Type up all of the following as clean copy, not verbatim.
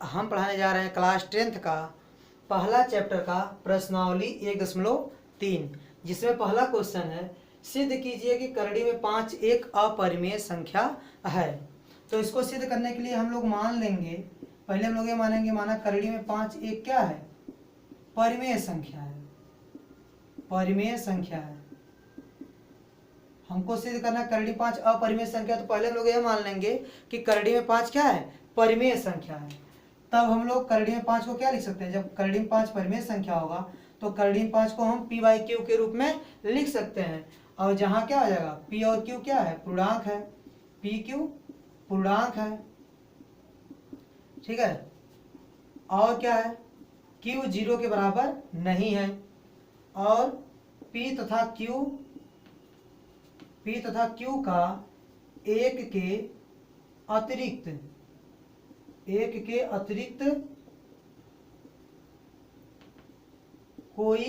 हम पढ़ाने जा रहे हैं क्लास 10th का पहला चैप्टर का प्रश्नावली 1.3, जिसमें पहला क्वेश्चन है सिद्ध कीजिए कि करड़ी में 5 एक अपरिमेय संख्या है। तो इसको सिद्ध करने के लिए हम लोग मान लेंगे, पहले हम लोग ये मानेंगे, माना करड़ी में 5 एक क्या है, परिमेय संख्या है, परिमेय संख्या है। हमको सिद्ध करना करड़ी 5 अपरिमेय संख्या, तो पहले हम लोग ये मान लेंगे कि करड़ी में 5 क्या है, परिमेय संख्या है। तब हम लोग करड़ी में 5 को क्या लिख सकते हैं, जब करड़ी में 5 परिमेय संख्या होगा तो करड़ी में 5 को हम पी बाई क्यू के रूप में लिख सकते हैं। और जहाँ क्या हो जाएगा, पी और क्यू क्या है, पूर्णांक है, पी क्यू पूर्णांक है, ठीक है। और क्या है, क्यू 0 के बराबर नहीं है, और पी तथा क्यू का एक के अतिरिक्त कोई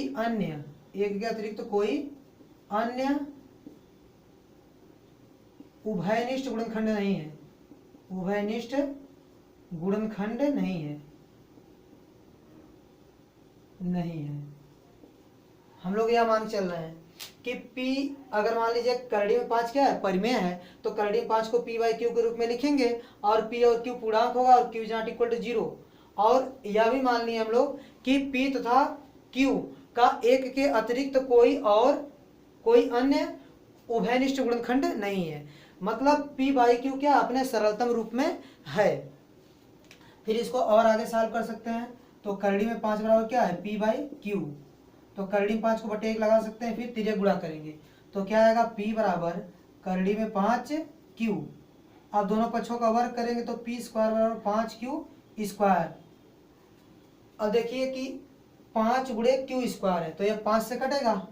अन्य उभयनिष्ठ गुणनखंड नहीं है, उभयनिष्ठ गुणनखंड नहीं है। हम लोग यह मान चल रहे हैं कि P, अगर मान लीजिए करड़ी में 5 क्या है, परिमेय है, तो करड़ी में 5 को P बाई क्यू के रूप में लिखेंगे, और P और Q पूर्णांक होगा और Q नॉट इक्वल टू 0। और यह भी मान लिए हम लोग कि P तथा Q का एक के अतिरिक्त कोई अन्य उभयनिष्ठ गुणनखंड नहीं है। मतलब P बाई क्यू क्या अपने सरलतम रूप में है। फिर इसको और आगे सॉल्व कर सकते हैं, तो करड़ी में 5 बराबर क्या है, P बाई क्यू, तो करड़ी में 5 को बटे 1 लगा सकते हैं, फिर तिर्यक गुणा करेंगे तो क्या आएगा, P बराबर करड़ी में 5 क्यू। अब दोनों पक्षों का वर्ग करेंगे तो P स्क्वायर बराबर 5 क्यू स्क्वायर। अब देखिए कि 5 गुणे क्यू स्क्वायर है तो यह 5 से कटेगा,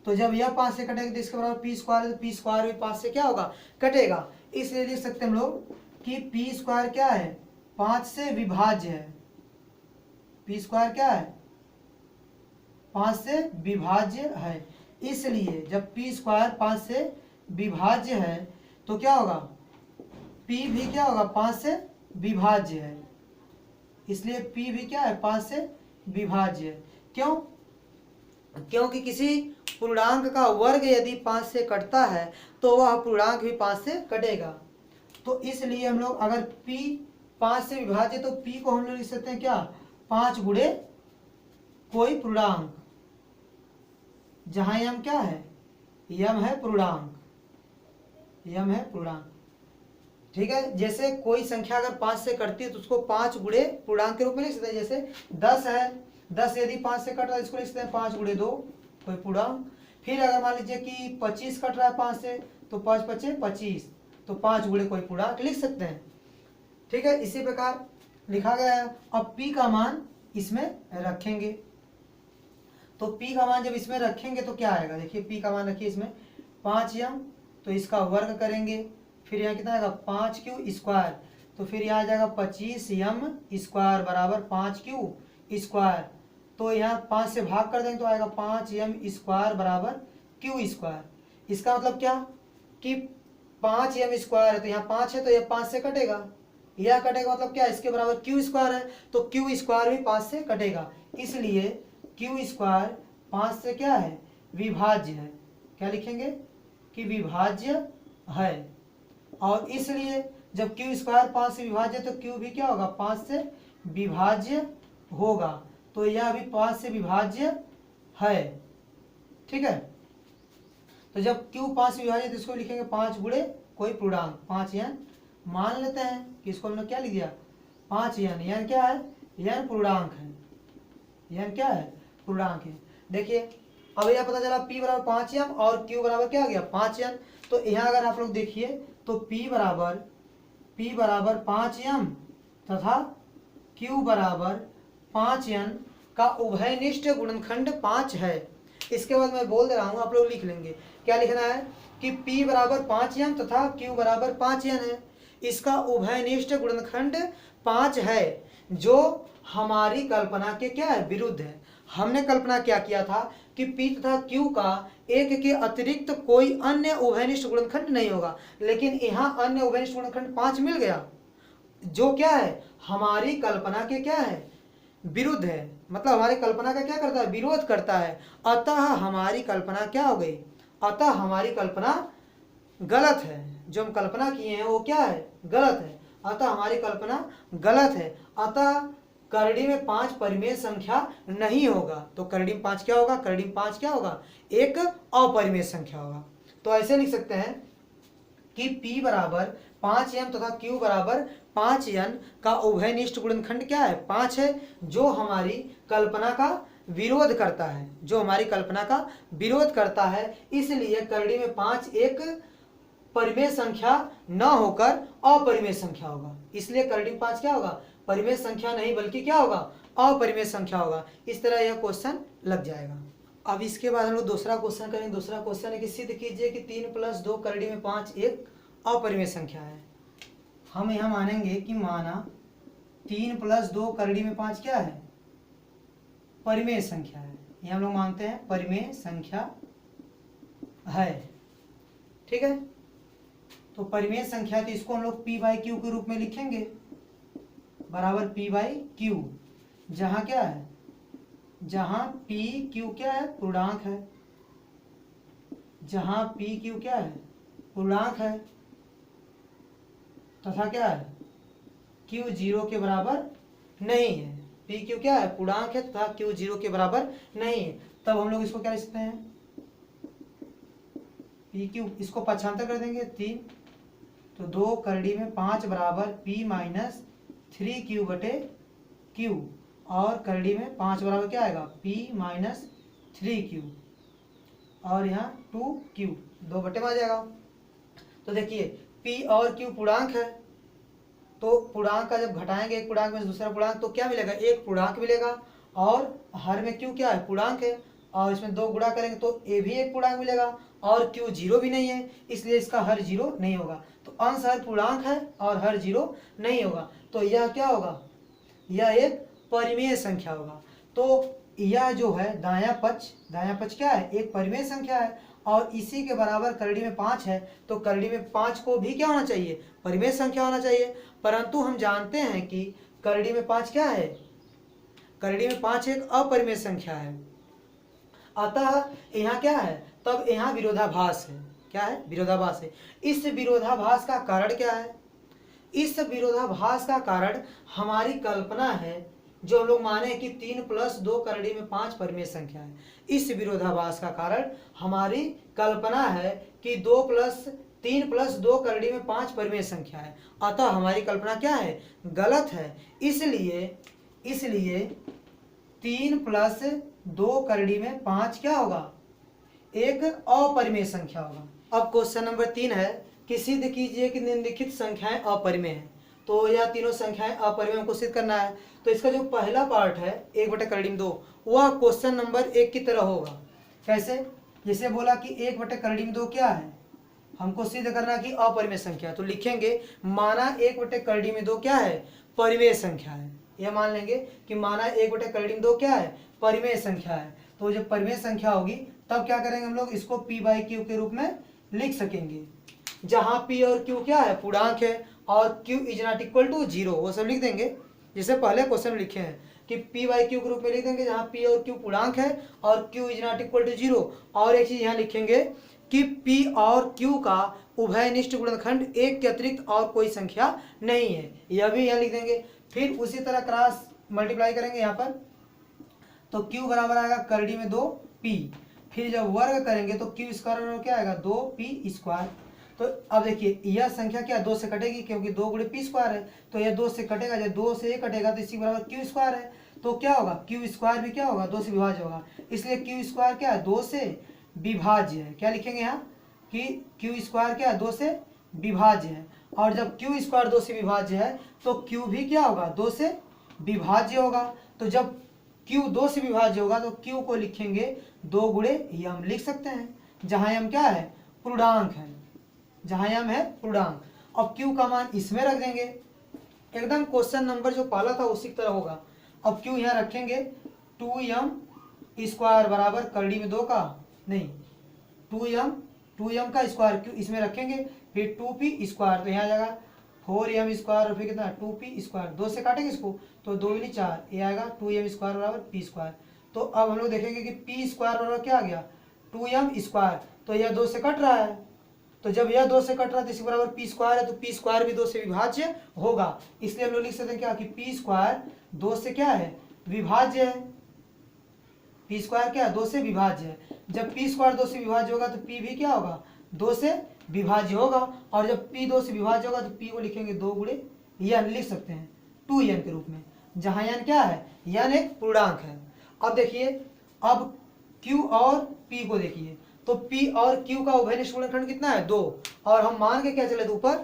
तो जब यह 5 से कटेगा तो इसके बराबर P स्क्वायर है, तो P स्क्वायर भी 5 से क्या होगा, कटेगा। इसलिए लिख सकते हैं हम लोग कि P स्क्वायर क्या है, 5 से विभाज्य है। P स्क्वायर क्या है, 5 से विभाज्य है। इसलिए जब P स्क्वायर 5 से विभाज्य है तो क्या होगा, P भी क्या होगा, 5 से विभाज्य है। इसलिए P भी क्या है, 5 से विभाज्य है। क्यों, क्योंकि किसी पूर्णांक का वर्ग यदि 5 से कटता है तो वह पूर्णांक भी 5 से कटेगा। तो इसलिए हम लोग अगर P 5 से विभाज्य तो P को हम लोग लिख सकते हैं क्या, 5 गुणे कोई पूर्णांक, जहां यम क्या है, यम है पूर्णांक, यम है पूर्णांक, ठीक है। जैसे कोई संख्या अगर 5 से कटती है तो उसको 5 गुणे पूर्णांक के रूप में लिख सकते हैं। जैसे 10 है, 10 यदि 5 से कट रहा है इसको लिख सकते हैं 5 गुणे 2 कोई पूर्णांक। फिर अगर मान लीजिए कि 25 कट रहा है 5 से तो 5 पचे 25, तो 5 गुणे कोई पूर्णांक लिख सकते हैं, ठीक है। इसी प्रकार लिखा गया है। अब P का मान इसमें रखेंगे, तो P का मान जब इसमें रखेंगे तो क्या आएगा, देखिए P का मान रखिए इसमें 5m, तो इसका वर्ग करेंगे, फिर यहाँ कितना आएगा 5q स्क्वायर, तो फिर यहाँ आ जाएगा 25m स्क्वायर बराबर 5q स्क्वायर। तो यहाँ 5 से भाग कर देंगे तो आएगा 5m स्क्वायर बराबर q स्क्वायर। इसका मतलब क्या कि 5m स्क्वायर है तो यहाँ 5 है तो यह 5 से कटेगा, यह कटेगा, मतलब क्या, इसके बराबर q स्क्वायर है तो q स्क्वायर भी 5 से कटेगा। इसलिए q स्क्वायर 5 से क्या है, विभाज्य है। क्या लिखेंगे कि विभाज्य है। और इसलिए जब q स्क्वायर 5 से विभाज्य तो q भी क्या होगा, 5 से विभाज्य होगा, तो यह भी 5 से विभाज्य है, ठीक है। तो जब q 5 से विभाज्य तो इसको लिखेंगे 5 गुणे कोई पूर्णांक, 5n मान लेते हैं कि इसको हमने क्या लिख दिया, 5n, n क्या है, n पूर्णांक है, n क्या है, पूर्णांक है। देखिए अब यह पता चला P बराबर 5m और Q बराबर क्या आ गया, 5n। तो यहाँ अगर आप लोग देखिए तो P बराबर 5m तथा Q बराबर 5n का उभयनिष्ठ गुणनखंड 5 है। इसके बाद मैं बोल दे रहा हूँ, आप लोग लिख लेंगे। क्या लिखना है कि P बराबर 5m तथा Q बराबर 5n है, इसका उभयनिष्ठ गुणनखंड 5 है, जो हमारी कल्पना के क्या है, विरुद्ध है। हमने कल्पना क्या किया था कि P तथा Q का एक के अतिरिक्त कोई अन्य उभयनिष्ठ गुणनखंड नहीं होगा, लेकिन यहाँ अन्य उभयनिष्ठ गुणनखंड 5 मिल गया, जो क्या है, हमारी कल्पना के क्या है, विरुद्ध है, मतलब हमारी कल्पना का क्या करता है, विरोध करता है। अतः हमारी कल्पना क्या हो गई, अतः हमारी कल्पना गलत है, जो हम कल्पना किए हैं वो क्या है, गलत है, अतः हमारी कल्पना गलत है। अतः करड़ी में 5 परिमेय संख्या नहीं होगा। तो करड़ी में 5 क्या होगा, करड़ी में 5 क्या होगा, एक अपरिमेय संख्या होगा। तो ऐसे लिख सकते हैं कि P बराबर 5m तथा Q बराबर 5n का उभयनिष्ठ गुणनखंड क्या है, 5 है, जो हमारी कल्पना का विरोध करता है, जो हमारी कल्पना का विरोध करता है। इसलिए करड़ी में 5 एक परिमेय संख्या न होकर अपरिमेय संख्या होगा। इसलिए करड़ी में 5 क्या होगा, परिमेय संख्या नहीं बल्कि क्या होगा, अपरिमेय संख्या होगा। इस तरह यह क्वेश्चन लग जाएगा। अब इसके बाद हम लोग दूसरा क्वेश्चन करेंगे। दूसरा क्वेश्चन है कि सिद्ध कीजिए कि 3 + 2 करड़ी में 5 एक अपरिमेय संख्या है। हम यह मानेंगे कि माना 3 + 2 करड़ी में 5 क्या है, परिमेय संख्या है। ये हम लोग मानते हैं परिमेय संख्या है, ठीक है। तो परिमेय संख्या, तो इसको हम लोग P/Q के रूप में लिखेंगे, बराबर P/Q, जहां क्या है, जहां PQ क्या है, पूर्णांक है, जहां PQ क्या है, पूर्णांक है, तथा क्या है, Q 0 के बराबर नहीं है। PQ क्या है, पूर्णांक है तथा Q 0 के बराबर नहीं है। तब हम लोग इसको क्या लिख सकते हैं, PQ, इसको पक्षांतर कर देंगे 3, तो 2 करड़ी में 5 बराबर P - 3Q बटे Q, और करड़ी में 5 बराबर क्या आएगा, P - 3Q, और यहाँ 2Q, 2 बटे में आ जाएगा। तो देखिए P और Q पूर्णांक है, तो पूर्णांक का जब घटाएंगे एक पूर्णांक में दूसरा पूर्णांक, तो क्या मिलेगा, एक पूर्णांक मिलेगा, और हर में Q क्या है, पूर्णांक है, और इसमें 2 गुणा करेंगे तो A भी एक पूर्णांक मिलेगा, और Q 0 भी नहीं है, इसलिए इसका हर 0 नहीं होगा। तो अंश हर पूर्णांक है और हर 0 नहीं होगा, तो यह क्या होगा, यह एक परिमेय संख्या होगा। तो यह जो है दायां पक्ष क्या है, एक परिमेय संख्या है, और इसी के बराबर करड़ी में 5 है, तो करड़ी में 5 को भी क्या होना चाहिए, परिमेय संख्या होना चाहिए। परंतु हम जानते हैं कि करड़ी में 5 क्या है, करड़ी में 5 एक अपरिमेय संख्या है। अतः यहाँ क्या है, तब यहाँ विरोधाभास है, क्या है, विरोधाभास है। इस विरोधाभास का कारण क्या है, इस विरोधाभास का कारण हमारी कल्पना है, जो हम लोग माने कि 3 + 2 करड़ी में 5 परिमेय संख्या है। इस विरोधाभास का कारण हमारी कल्पना है कि 3 + 2 करड़ी में 5 परिमेय संख्या है। अतः हमारी कल्पना क्या है, गलत है। इसलिए 3 + 2 करड़ी में 5 क्या होगा, एक अपरिमेय संख्या होगा। अब क्वेश्चन नंबर 3 है कि सिद्ध कीजिए कि निम्नलिखित संख्याएं अपरिमेय हैं। तो यह तीनों संख्याएं अपरिमेय हमको सिद्ध करना है। तो इसका जो पहला पार्ट है 1/2, वह क्वेश्चन नंबर 1 की तरह होगा। कैसे, जैसे बोला कि 1/2 क्या है, हमको सिद्ध करना कि अपरिमेय संख्या, तो लिखेंगे माना 1/2 क्या है, परिमेय संख्या है। यह मान लेंगे कि माना 1/2 क्या है, परिमेय संख्या है। तो जब परिमेय संख्या होगी तब क्या करेंगे हम लोग, इसको P/Q के रूप में लिख सकेंगे, जहां P और Q क्या है, पूर्णांक है, और Q ≠ 0, वो सब लिख देंगे जैसे पहले क्वेश्चन में लिखे हैं कि P/Q के रूप में लिख देंगे, जहां P और Q पूर्णांक है और Q ≠ 0। और एक चीज यहाँ लिखेंगे कि P और Q का उभयनिष्ठ गुणनखंड 1 के अतिरिक्त और कोई संख्या नहीं है, यह भी यहाँ लिख देंगे। फिर उसी तरह क्रॉस मल्टीप्लाई करेंगे यहाँ पर, तो Q बराबर आएगा करड़ी में 2P, फिर जब वर्ग करेंगे तो Q स्क्वायर क्या आएगा, 2P स्क्वायर। तो अब देखिए यह संख्या क्या 2 से कटेगी, क्योंकि 2 × P स्क्वायर है, तो यह 2 से कटेगा, जब 2 से ये कटेगा तो इसी बराबर Q स्क्वायर है। तो क्या होगा, Q स्क्वायर भी क्या होगा, 2 से विभाज्य होगा, इसलिए Q स्क्वायर क्या है, 2 से विभाज्य है। क्या लिखेंगे यहाँ कि Q स्क्वायर क्या है, 2 से विभाज्य है, और जब Q स्क्वायर 2 से विभाज्य है तो Q भी क्या होगा, 2 से विभाज्य होगा। तो जब Q 2 से विभाज्य होगा तो Q को लिखेंगे 2 × यम लिख सकते हैं, जहां यम क्या है, पूर्णांक है, जहां यम है पूर्णांक। अब Q का मान इसमें रख देंगे, एकदम क्वेश्चन नंबर जो पहला था उसी की तरह होगा। अब Q यहाँ रखेंगे 2m स्क्वायर बराबर करड़ी में 2 का नहीं 2m का स्क्वायर Q इसमें रखेंगे, फिर 2P स्क्वायर, तो यहाँ आ जाएगा 4m स्क्वायर और फिर कितना 2p स्क्वायर, 2 से काटेंगे इसको तो 2 दूनी 4, ये आएगा 2m स्क्वायर बराबर p स्क्वायर। तो अब हम लोग देखेंगे कि p स्क्वायर बराबर क्या आ गया 2m स्क्वायर, तो यह 2 से कट रहा है, तो जब यह 2 से कट रहा है तो इसी बराबर p स्क्वायर है, तो p स्क्वायर भी 2 से विभाज्य होगा, इसलिए हम लोग लिख सकते हैं क्या कि p स्क्वायर 2 से क्या है विभाज्य है। p स्क्वायर क्या है 2 से विभाज्य है, जब p स्क्वायर 2 से विभाज्य होगा तो p भी क्या होगा 2 से विभाज्य होगा, और जब p 2 से विभाज्य होगा तो p को लिखेंगे 2 गुणे n, लिख सकते हैं 2n के रूप में, जहां n क्या है n एक पूर्णांक है। अब देखिए अब q और p को देखिए, तो p और q का उभयनिष्ठ गुणनखंड कितना है 2, और हम मान के क्या चले थे ऊपर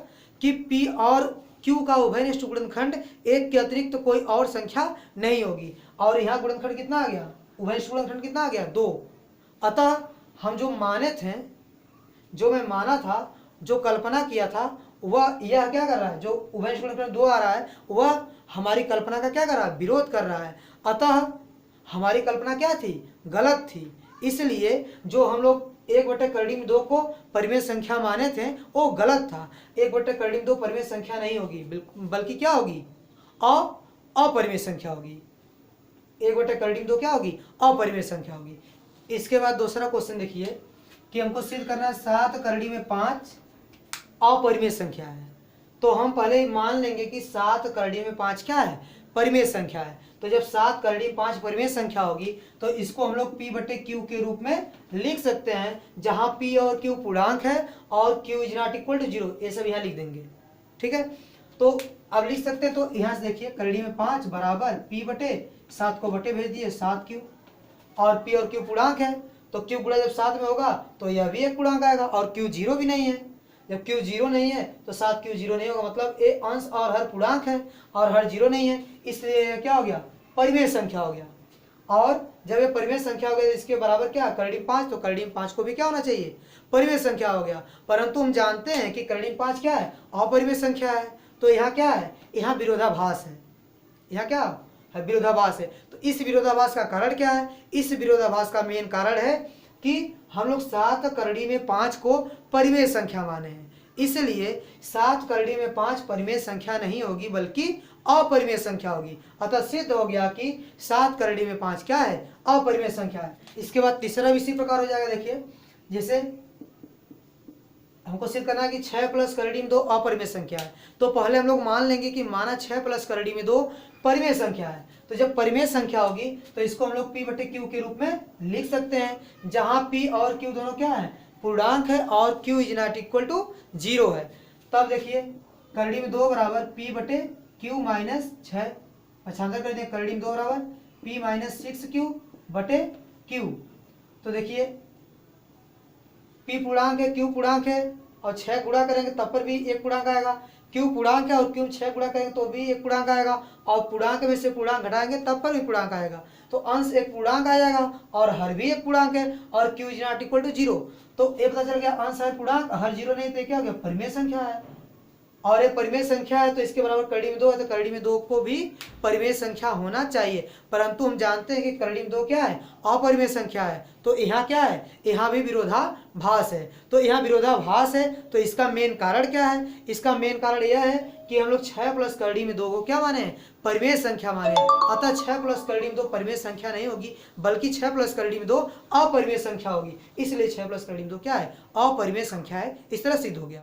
कि p और q का उभयनिष्ठ गुणनखंड 1 के अतिरिक्त तो कोई और संख्या नहीं होगी, और यहाँ गुणनखंड कितना आ गया उभयनिष्ठ गुणनखंड कितना आ गया 2। अतः हम जो माने थे, जो मैं माना था, जो कल्पना किया था, वह यह क्या कर रहा है, जो उभयनिष्ठ गुणनखंड 2 आ रहा है वह हमारी कल्पना का क्या कर रहा है विरोध कर रहा है। अतः हमारी कल्पना क्या थी गलत थी, इसलिए जो हम लोग 1/2 को परिमेय संख्या माने थे वो गलत था। 1/2 परिमेय संख्या नहीं होगी, बल्कि क्या होगी अपरिमेय संख्या होगी। 1/2 क्या होगी अपरिमेय संख्या होगी। इसके बाद दूसरा क्वेश्चन देखिए कि हमको सिद्ध करना है 7/5 अपरिमेय संख्या है, तो हम पहले ही मान लेंगे कि 7/5 क्या है परिमेय संख्या है। तो जब 7/5 परिमेय संख्या होगी तो इसको हम लोग p/q के रूप में लिख सकते हैं, जहां p और q पूर्णांक है और q is not equal to 0, ये सब यहाँ लिख देंगे। ठीक है, तो अब लिख सकते हैं, तो यहाँ से देखिए करड़ी में 5 बराबर p/7 को बटे भेज दिए 7q, और p और q पूर्णांक है तो q गुणा जब 7 में होगा तो यह भी एक पूर्णांक आएगा, और q 0 भी नहीं है, जब q 0 नहीं है तो 7q 0 नहीं होगा, मतलब ए अंश और हर पूर्णांक है और हर 0 नहीं है, इसलिए क्या हो गया परिमेय संख्या हो गया। और जब ये परिमेय संख्या हो गया इसके बराबर क्या करड़ी 5, तो करड़ी 5 को भी क्या होना चाहिए परिमेय संख्या हो गया, परंतु हम जानते हैं कि करड़ी 5 क्या है अपरिमेय संख्या है, तो यहाँ क्या है यहाँ विरोधाभास है, यहाँ क्या है विरोधाभास है। तो इस विरोधाभास का कारण क्या है, इस विरोधाभास का मेन कारण है कि हम लोग 7/5 को परिमेय संख्या माने हैं, इसलिए 7/5 परिमेय संख्या नहीं होगी बल्कि अपरिमेय संख्या होगी। अतः सिद्ध हो गया कि 7/5 क्या है अपरिमेय संख्या है। इसके बाद तीसरा भी इसी प्रकार हो जाएगा। देखिए जैसे हमको सिद्ध करना है कि 6 + 2 अपरिमेय संख्या है, तो पहले हम लोग मान लेंगे कि माना 6 + 2 परिमेय संख्या है, तो जब परिमेय संख्या होगी तो इसको हम लोग p/q के रूप में लिख सकते हैं, जहां p और q दोनों क्या है पूर्णांक है और q is not equal to 0 है। तब देखिए करड़ी में 2 बराबर p/q माइनस 6, पक्षांतर कर दें करड़ी में 2 बराबर p माइनस 6q/q, तो देखिए p पूर्णांक है q पूर्णांक है और 6 गुणा करेंगे तब पर भी एक पूर्णांक आएगा, q पूर्णांक है और q 6 गुणा करेंगे तो भी एक पूर्णांक आएगा, और पूर्णांक में से पूर्णांक घटाएंगे तब पर भी पूर्णांक आएगा, तो अंश एक पूर्णांक आ जाएगा और हर भी एक पूर्णांक है और q is not equal to 0, तो ये पता चल गया अंश है पूर्णांक हर 0 नहीं, तो क्या हो गया परिमेय संख्या है, और ये परिमेय संख्या है तो इसके बराबर करड़ी में 2 है, तो करड़ी में 2 को भी परिमेय संख्या होना चाहिए, परंतु हम जानते हैं कि करड़ी में 2 क्या है अपरिमेय संख्या है, तो यहाँ क्या है यहाँ भी विरोधाभास है। तो यहाँ विरोधाभास है तो इसका मेन कारण क्या है, इसका मेन कारण यह है कि हम लोग 6 + करड़ी में 2 को क्या माने परिमेय संख्या माने, अतः 6 + करड़ी में 2 परिमेय संख्या नहीं होगी बल्कि 6 + करड़ी में 2 अपरिमेय संख्या होगी, इसलिए 6 + करड़ी में 2 क्या है अपरिमेय संख्या है। इस तरह सिद्ध हो गया।